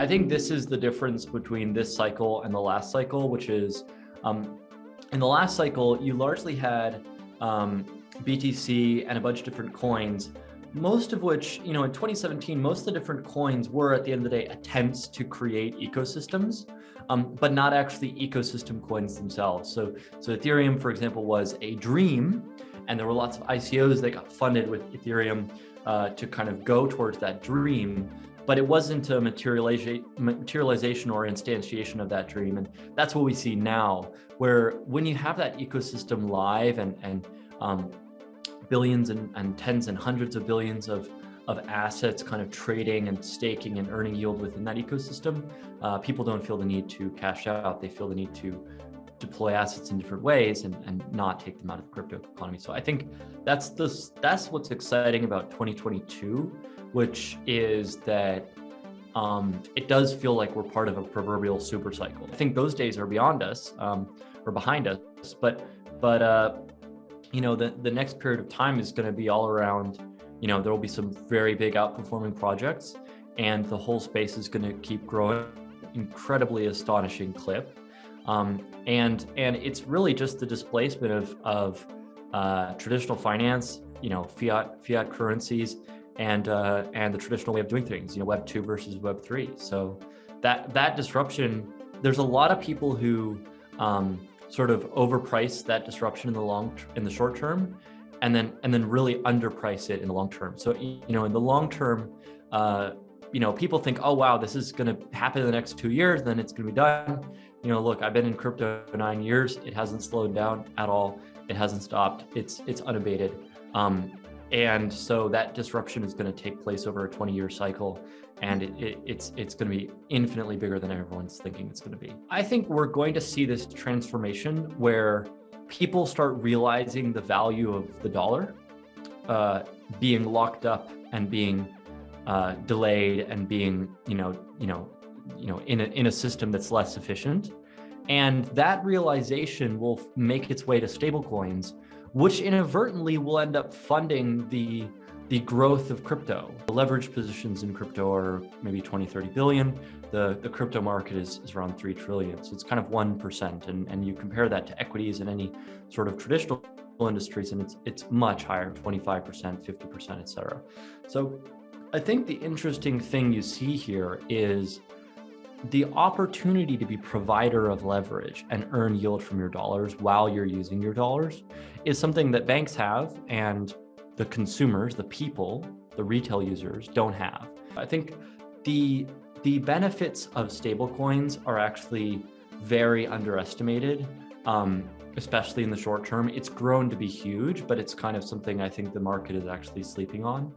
think this is the difference between this cycle and the last cycle, which is in the last cycle, you largely had BTC and a bunch of different coins, most of which, in 2017, most of the different coins were at the end of the day attempts to create ecosystems, but not actually ecosystem coins themselves. So Ethereum, for example, was a dream, and there were lots of ICOs that got funded with Ethereum to kind of go towards that dream, but it wasn't a materialization or instantiation of that dream. And that's what we see now, where when you have that ecosystem live and billions and tens and hundreds of billions of assets kind of trading and staking and earning yield within that ecosystem, people don't feel the need to cash out. They feel the need to deploy assets in different ways and not take them out of the crypto economy. So I think that's what's exciting about 2022, which is that it does feel like we're part of a proverbial super cycle. I think those days are beyond us or behind us, but the next period of time is going to be all around, there will be some very big outperforming projects, and the whole space is going to keep growing incredibly astonishing clip. And it's really just the displacement of traditional finance, fiat currencies, and the traditional way of doing things, Web 2 versus Web 3. So that disruption, there's a lot of people who sort of overprice that disruption in the short term, and then really underprice it in the long term. So in the long term, people think, oh wow, this is going to happen in the next 2 years, then it's going to be done. Look, I've been in crypto for 9 years. It hasn't slowed down at all. It hasn't stopped. It's unabated. And so that disruption is going to take place over a 20-year cycle, and it's going to be infinitely bigger than everyone's thinking it's going to be. I think we're going to see this transformation where people start realizing the value of the dollar being locked up and being delayed and being in a system that's less efficient, and that realization will make its way to stablecoins, which inadvertently will end up funding the growth of crypto. The leverage positions in crypto are maybe 20-30 billion. The crypto market is around 3 trillion. So it's kind of 1%. And you compare that to equities in any sort of traditional industries, and it's much higher, 25%, 50%, et cetera. So I think the interesting thing you see here is the opportunity to be provider of leverage and earn yield from your dollars while you're using your dollars is something that banks have, and the consumers, the people, the retail users don't have. I think the benefits of stablecoins are actually very underestimated, especially in the short term. It's grown to be huge, but it's kind of something I think the market is actually sleeping on.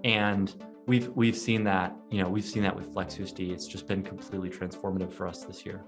And we've seen that, with FlexUSD. It's just been completely transformative for us this year.